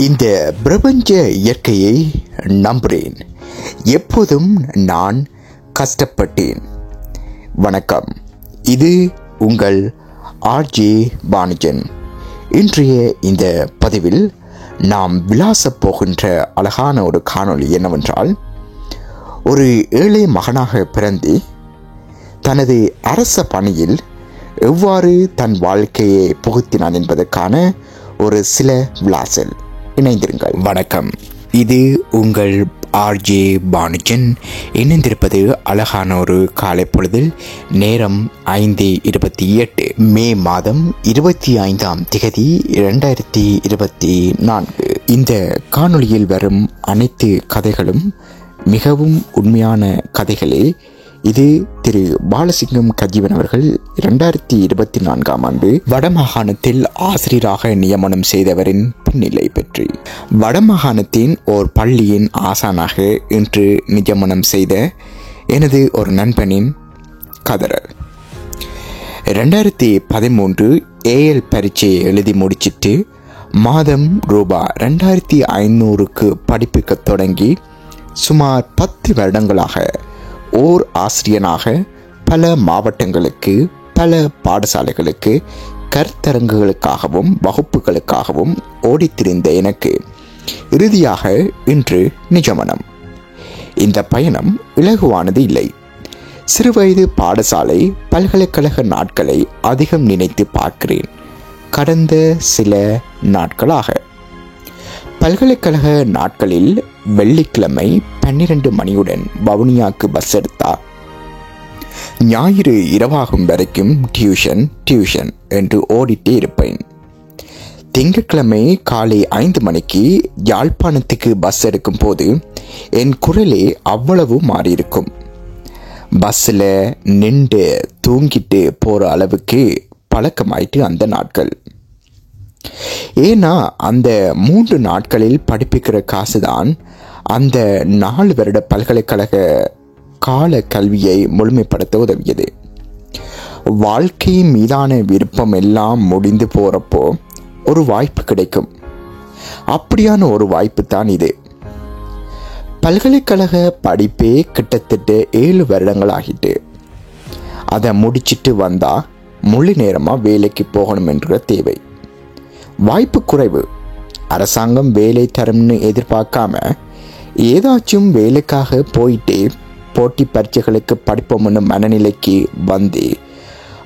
இந்த பிரபஞ்ச இயற்கையை நம்புகிறேன். எப்போதும் நான் கஷ்டப்பட்டேன். வணக்கம், இது உங்கள் ஆர்ஜே பானுஜன். இன்றைய இந்த பதிவில் நாம் விளாசப் போகின்ற அழகான ஒரு காணொளி என்னவென்றால், ஒரு ஏழை மகனாக பிறந்து தனது அரச பணியில் எவ்வாறு தன் வாழ்க்கையை புகுத்தினான் என்பதற்கான ஒரு சில விளாசல். இணைந்திருங்கள். வணக்கம், இது உங்கள் ஆர்ஜே பானுஜன். இணைந்திருப்பது அழகான ஒரு காலை பொழுதில். நேரம் 5:28 மே மாதம் 25ஆம் திகதி 2024. இந்த காணொளியில் வரும் அனைத்து கதைகளும் மிகவும் உண்மையான கதைகளே. இது திரு பாலசிங்கம் கஜீவன் அவர்கள் 2024ஆம் ஆண்டு வடமாகாணத்தில் ஆசிரியராக நியமனம் செய்தவரின் பின்னிலை பற்றி. வடமாகாணத்தின் ஓர் பள்ளியின் ஆசானாக இன்று நியமனம் செய்த எனது ஒரு நண்பனின் கதறல். 2013 AL பரீட்சையை எழுதி முடிச்சிட்டு மாதம் ரூபாய் 2500க்கு படிப்புக்கு தொடங்கி சுமார் 10 வருடங்களாக ஓர் ஆசிரியனாக பல மாவட்டங்களுக்கு, பல பாடசாலைகளுக்கு கருத்தரங்குகளுக்காகவும் வகுப்புகளுக்காகவும் ஓடித்திரிந்த எனக்கு இறுதியாக இன்று நியமனம். இந்த பயணம் இலகுவானது இல்லை. சிறுவயது பாடசாலை பல்கலைக்கழக நாட்களை அதிகம் நினைத்து பார்க்கிறேன். கடந்த சில நாட்களாக பல்கலைக்கழக நாட்களில் வெள்ளிக்கிழமை 12 மணியுடன் வவுனியாவுக்கு பஸ் எடுத்தா ஞாயிறு இரவாகும் வரைக்கும் டியூஷன் என்று ஓடிட்டே இருப்பேன். திங்கட்கிழமை காலை 5 மணிக்கு யாழ்ப்பாணத்துக்கு பஸ் எடுக்கும் போது என் குரலே அவ்வளவு மாறியிருக்கும். பஸ்ஸில் நின்று தூங்கிட்டு போகிற அளவுக்கு பழக்கமாயிட்டு அந்த நாட்கள். ஏன்னா அந்த 3 நாட்களில் படிப்பிக்கிற காசுதான் அந்த 4 வருட பல்கலைக்கழக கால கல்வியை முழுமைப்படுத்த உதவியது. வாழ்க்கை மீதான விருப்பம் எல்லாம் முடிந்து போறப்போ ஒரு வாய்ப்பு கிடைக்கும். அப்படியான ஒரு வாய்ப்பு தான் இது. பல்கலைக்கழக படிப்பே கிட்டத்தட்ட 7 வருடங்கள் ஆகிட்டு. அதை முடிச்சிட்டு வந்தா முழு நேரமாக வேலைக்கு போகணும் என்ற தேவை. வாய்ப்பு குறைவு. அரசாங்கம் வேலை தரும்னு எதிர்பார்க்காம ஏதாச்சும் வேலைக்காக போயிட்டே போட்டி பரீட்சைகளுக்கு படிப்போம்னு மனநிலைக்கு வந்து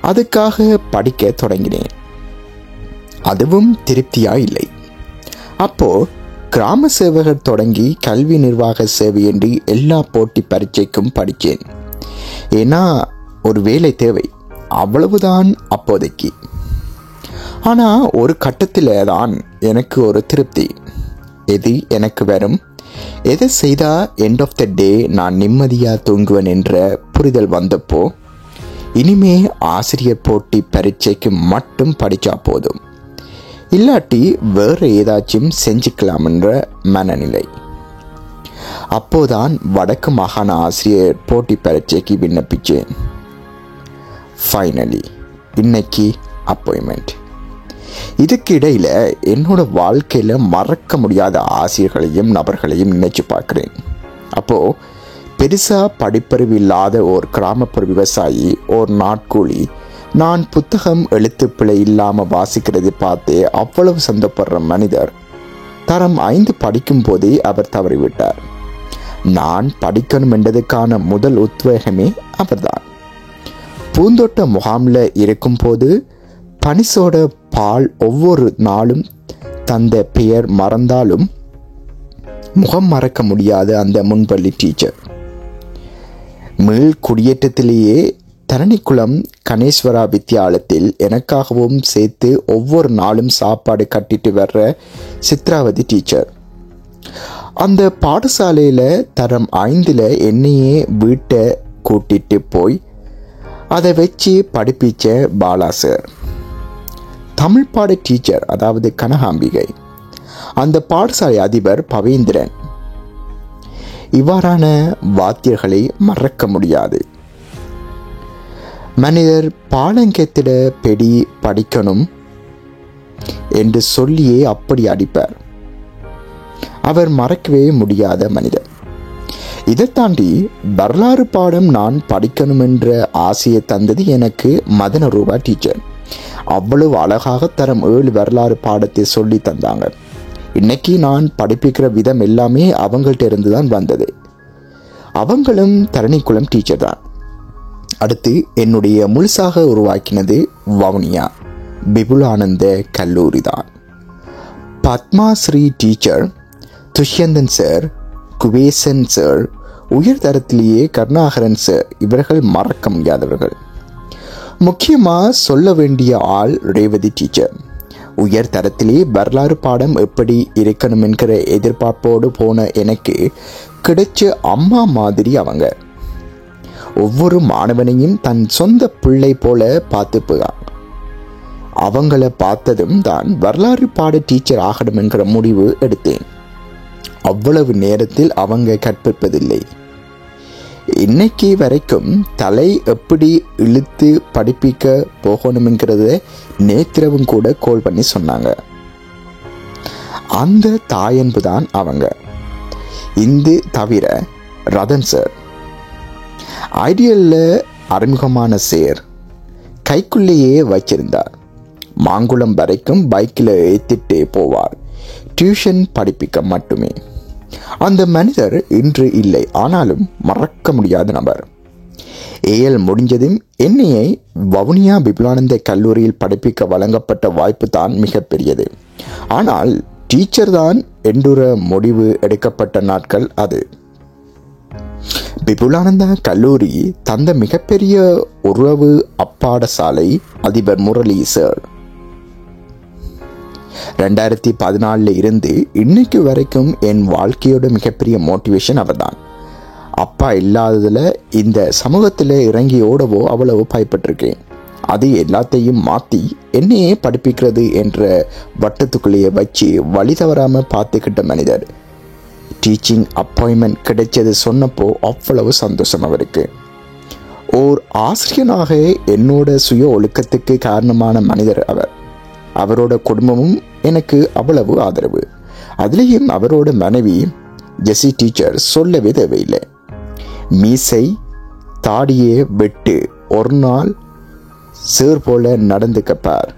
அதுக்காக படிக்க தொடங்கினேன். அதுவும் திருப்தியா இல்லை. அப்போ கிராம சேவகர் தொடங்கி கல்வி நிர்வாக சேவை என்று எல்லா போட்டி பரீட்சைக்கும் படித்தேன். ஏன்னா ஒரு வேலை தேவை, அவ்வளவுதான் அப்போதைக்கு. ஆனால் ஒரு கட்டத்தில் தான் எனக்கு ஒரு திருப்தி. எது எனக்கு வரும், எதை செய்தால் எண்ட் ஆஃப் த டே நான் நிம்மதியாக தூங்குவேன் என்ற புரிதல் வந்தப்போ இனிமே ஆசிரியர் போட்டி பரீட்சைக்கு மட்டும் படித்தா போதும், இல்லாட்டி வேறு ஏதாச்சும் செஞ்சுக்கலாம் என்ற மனநிலை. அப்போதான் வடக்கு மாகாண ஆசிரியர் போட்டி பரீட்சைக்கு விண்ணப்பித்தேன். ஃபைனலி இன்னைக்கு அப்பாயின்மெண்ட். இதுக்கு இடையில என்னோட வாழ்க்கையில மறக்க முடியாத ஆசிரியர்களையும் நபர்களையும் நினைச்சு பார்க்கிறேன். அப்போ பெருசா படிப்பறிவு இல்லாத ஒரு கிராமப்புற விவசாயி, ஒரு நாட்கூலி, நான் புத்தகம் எழுத்துப்பிழை இல்லாம வாசிக்கிறது பார்த்தே அவ்வளவு சந்தப்படுற மனிதர் தரம் 5 படிக்கும் போதே அவர் தவறிவிட்டார். நான் படிக்கணும் என்றதுக்கான முதல் உத்வேகமே அவர்தான். பூந்தோட்ட முகாமில் இருக்கும் போது பனிசோட பால் ஒவ்வொரு நாளும் தந்த பெயர் மறந்தாலும் முகம் மறக்க முடியாத அந்த முன்பள்ளி டீச்சர். மீள் குடியேற்றத்திலேயே தரணிக்குளம் கணேஸ்வரா வித்தியாலயத்தில் எனக்காகவும் சேர்த்து ஒவ்வொரு நாளும் சாப்பாடு கட்டிட்டு வர்ற சித்ராவதி டீச்சர். அந்த பாடசாலையில் தரம் 5 என்னையே வீட்டை கூட்டிட்டு போய் அதை வச்சு படிப்பிச்ச பாலா சார். தமிழ் பாட டீச்சர், அதாவது கனகாம்பிகை. அந்த பாடசாலை அதிபர் பவேந்திரன். இவ்வாறான வாத்தியர்களை மறக்க முடியாது. மனிதர் பாலங்கத்திட பெடி படிக்கணும் என்று சொல்லியே அப்படி அடிப்பார். அவர் மறக்கவே முடியாத மனிதர். இதை தாண்டி வரலாறு பாடம் நான் படிக்கணும் என்ற ஆசையை தந்தது எனக்கு மதன ரூபா டீச்சர். அவ்வளவு அழகாக தரம் 7 வரலாறு பாடத்தை சொல்லி தந்தாங்க. இன்னைக்கு நான் படிப்பிக்கிற விதம் எல்லாமே அவங்கள்ட்ட இருந்து தான் வந்தது. அவங்களும் தரணிக்குளம் டீச்சர் தான். அடுத்து என்னுடைய முழுசாக உருவாக்கினது வவுனியா பிபுலானந்த கல்லூரி தான். Padmasri teacher, Dushyanthan sir, குபேசன் sir, உயர் தரத்திலேயே கருணாகரன் சார், இவர்கள் மறக்க முடியாதவர்கள். முக்கியமாக சொல்ல வேண்டிய ஆள் ரேவதி டீச்சர். உயர் தரத்திலே வரலாறு பாடம் எப்படி இருக்கணும் என்கிற எதிர்பார்ப்போடு போன எனக்கு கிடைச்ச அம்மா மாதிரி அவங்க. ஒவ்வொரு மாணவனையும் தன் சொந்த பிள்ளை போல பார்த்துப்பாங்க. அவங்கள பார்த்ததும் தான் வரலாறு பாட டீச்சர் ஆகணும் என்கிற முடிவு எடுத்தேன். அவ்வளவு நேரத்தில் அவங்க கற்பிப்பதில்லை. இன்னைக்கு வரைக்கும் தலை எப்படி இழுத்து படிப்பிக்க போகணுங்கிறத நேத்திரவும் கூட கோல் பண்ணி சொன்னாங்க. அந்த தாயன்பு தான் அவங்க. இது தவிர ரதன் சார், ஐடியல்ல அறிமுகமான சேர், கைக்குள்ளேயே வச்சிருந்தார். மாங்குளம் வரைக்கும் பைக்கில் ஏற்றிட்டு போவார், டியூஷன் படிப்பிக்க மட்டுமே. அந்த மனிதர் இன்று இல்லை, ஆனாலும் மறக்க முடியாத நபர். ஏஎல் முடிஞ்சதும் என்னையை வவுனியா பிபுலானந்த கல்லூரியில் படிப்பிக்க வழங்கப்பட்ட வாய்ப்பு தான் மிகப்பெரியது. ஆனால் டீச்சர் தான் என்றுற முடிவு எடுக்கப்பட்ட நாட்கள் அது. பிபுலானந்த கல்லூரி தந்த மிகப்பெரிய உறவு அப்பாடசாலை அதிபர் முரளி சார். 2014 இருந்து இன்னைக்கு வரைக்கும் என் வாழ்க்கையோட மிகப்பெரிய மோட்டிவேஷன் அவர் தான். அப்பா இல்லாததில் இந்த சமூகத்தில் இறங்கி ஓடவோ அவ்வளவு பயப்பட்டிருக்கேன். அது எல்லாத்தையும் மாற்றி என்னையே படிப்பிக்கிறது என்ற வட்டத்துக்குள்ளேயே வச்சு வழி தவறாமல் பார்த்துக்கிட்ட மனிதர். டீச்சிங் அப்பாயின்மெண்ட் கிடைச்சது சொன்னப்போ அவ்வளவு சந்தோஷம் அவருக்கு. ஓர் ஆசிரியனாக என்னோட சுய ஒழுக்கத்துக்கு காரணமான மனிதர் அவர். அவரோட குடும்பமும் எனக்கு அவ்வளவு ஆதரவு. அதுலேயும் அவரோட மனைவி ஜெசி டீச்சர் சொல்லவே தேவையில்லை. மீசை தாடியே வெட்டு, ஒரு நாள் சேர் போல நடந்துக்கப்பார்.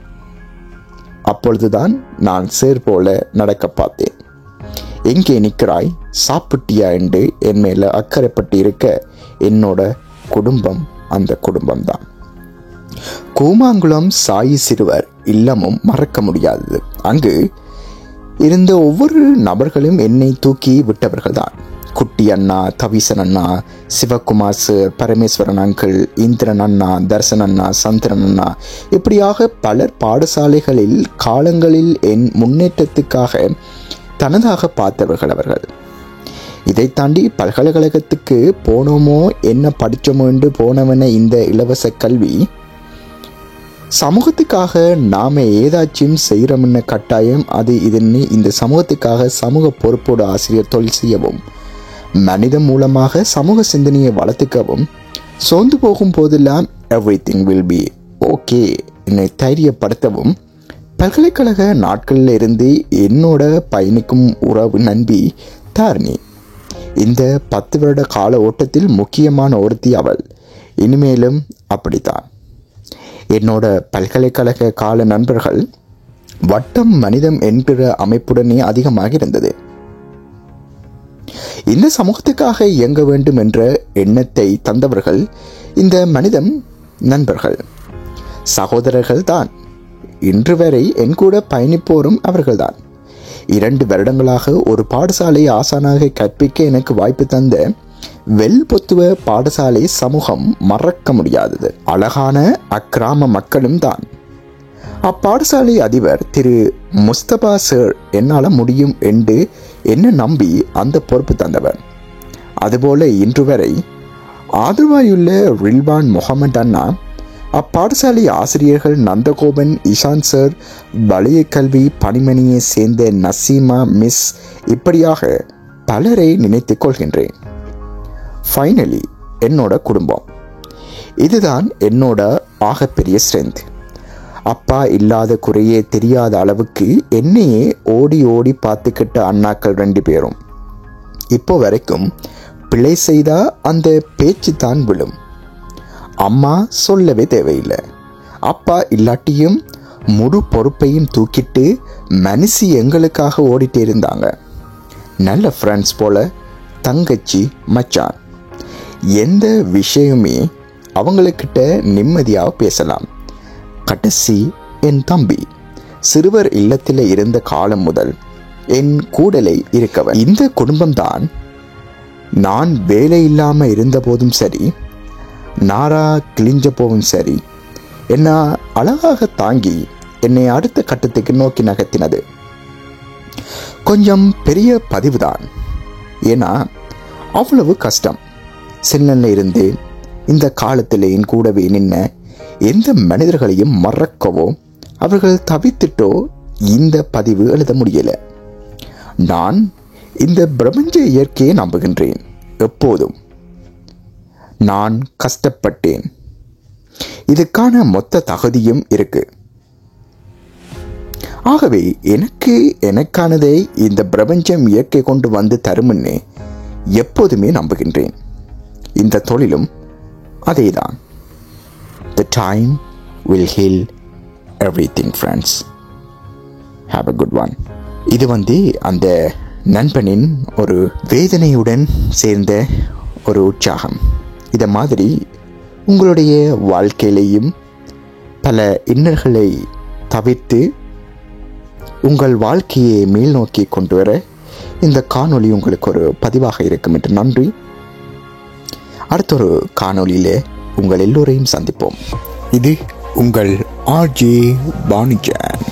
அப்பொழுதுதான் நான் சேர் போல நடக்க பார்த்தேன். எங்கே நிற்கிறாய், சாப்பிட்டியா என்று என் மேல அக்கறைப்பட்டு இருக்க என்னோட குடும்பம் அந்த குடும்பம்தான். கூமாங்குளம் சாயி சிறுவர் இல்லமும் மறக்க முடியாதது. அங்கு இருந்த ஒவ்வொரு நபர்களும் என்னை தூக்கி விட்டவர்கள் தான். குட்டி அண்ணா, தவிசன் அண்ணா, சிவகுமார் சார், பரமேஸ்வரன் அங்கிள், இந்திரன் அண்ணா, தர்சன் அண்ணா, சந்திரன் அண்ணா, இப்படியாக பலர் பாடசாலைகளில் காலங்களில் என் முன்னேற்றத்துக்காக தனதாக பார்த்தவர்கள் அவர்கள். இதை தாண்டி பல்கலைக்கழகத்துக்கு போனோமோ என்ன படித்தோமோ என்று போனவன இந்த இலவச கல்வி சமூகத்துக்காக நாம ஏதாச்சும் செய்கிறோம்ன கட்டாயம் அது இதுன்னு இந்த சமூகத்துக்காக சமூக பொறுப்போடு ஆசிரியர் தொழில் செய்யவும், மனிதன் மூலமாக சமூக சிந்தனையை வளர்த்துக்கவும், சோர்ந்து போகும் போதெல்லாம் எவ்ரிதிங் வில் பி ஓகே என்னை தைரியப்படுத்தவும் பல்கலைக்கழக நாட்களில் இருந்து என்னோட பயணிக்கும் உறவு நண்பி தாரிணி. இந்த 10 வருட கால ஓட்டத்தில் முக்கியமான ஒருத்தி அவள். இனிமேலும் அப்படித்தான். என்னோட பல்கலைக்கழக கால நண்பர்கள் வட்டம் மனிதம் என்கிற அமைப்புடனே அதிகமாக இருந்தது. இந்த சமூகத்துக்காக இயங்க வேண்டும் என்ற எண்ணத்தை தந்தவர்கள் இந்த மனிதம் நண்பர்கள், சகோதரர்கள் தான். இன்று வரை என் கூட பயணிப்போரும் அவர்கள்தான். 2 வருடங்களாக ஒரு பாடசாலை ஆசானாக கற்பிக்க எனக்கு வாய்ப்பு தந்த வெல்பொத்துவ பாடசாலை சமூகம் மறக்க முடியாதது. அழகான அக்கிராம மக்களும் தான். அப்பாடசாலை அதிபர் திரு முஸ்தபா சார் என்னால் முடியும் என்று என்ன நம்பி அந்த பொறுப்பு தந்தவர். அதுபோல இன்று வரை ஆதரவாயுள்ள ரில்வான் முகமது அண்ணா, அப்பாடசாலை ஆசிரியர்கள் நந்தகோபன், இஷான் சார், வலய கல்வி பணிமணியை சேர்ந்த நசீமா மிஸ், இப்படியாக பலரை நினைத்து கொள்கின்றேன். ஃபைனலி என்னோட குடும்பம், இதுதான் என்னோட ஆகப்பெரிய ஸ்ட்ரென்த். அப்பா இல்லாத குறையே தெரியாத அளவுக்கு என்னையே ஓடி ஓடி பார்த்துக்கிட்ட அண்ணாக்கள் 2 பேரும் இப்போ வரைக்கும் பிழை செய்தா அந்த பேச்சு தான் விழும். அம்மா சொல்லவே தேவையில்லை. அப்பா இல்லாட்டியும் முழு பொறுப்பையும் தூக்கிட்டு மனுஷி எங்களுக்காக ஓடிட்டே இருந்தாங்க. நல்ல ஃப்ரெண்ட்ஸ் போல, தங்கச்சி, மச்சான், எந்த விஷயமே அவங்களுக்கிட்ட நிம்மதியாக பேசலாம். கடைசி என் தம்பி சிறுவர் இல்லத்தில் இருந்த காலம் முதல் என் கூடலை இருக்கவன். இந்த குடும்பம்தான் நான் வேலை இல்லாமல் இருந்த போதும் சரி, நாரா கிழிஞ்ச போதும் சரி, என்ன அழகாக தாங்கி என்னை அடுத்த கட்டத்துக்கு நோக்கி நகர்த்தினது. கொஞ்சம் பெரிய பதிவுதான், ஏன்னா அவ்வளவு கஷ்டம். சின்னல்ல இருந்து இந்த காலத்தில் என் கூடவே நின்ன எந்த மனிதர்களையும் மறக்கவோ அவர்கள் தவித்துட்டோ இந்த பதிவு எழுத முடியல. நான் இந்த பிரபஞ்ச இயற்கையை நம்புகின்றேன். எப்போதும் நான் கஷ்டப்பட்டேன், இதுக்கான மொத்த தகுதியும் இருக்கு. ஆகவே எனக்கானதை இந்த பிரபஞ்சம் இயற்கை கொண்டு வந்து தரும்னு எப்போதுமே நம்புகின்றேன். இந்த தொழிலும் அதேதான். The time will heal everything, friends. Have a good one. இது அந்த நண்பனின் ஒரு வேதனையுடன் சேர்ந்த ஒரு உற்சாகம். இதை மாதிரி உங்களுடைய வாழ்க்கையிலையும் பல இன்னல்களை தவிர்த்து உங்கள் வாழ்க்கையை மேல் நோக்கி கொண்டு வர இந்த காணொளி உங்களுக்கு ஒரு பதிவாக இருக்கும் என்று நன்றி. அடுத்த ஒரு காணொளியிலே உங்கள் எல்லோரையும் சந்திப்போம். இது உங்கள் RJ பானுஜன்.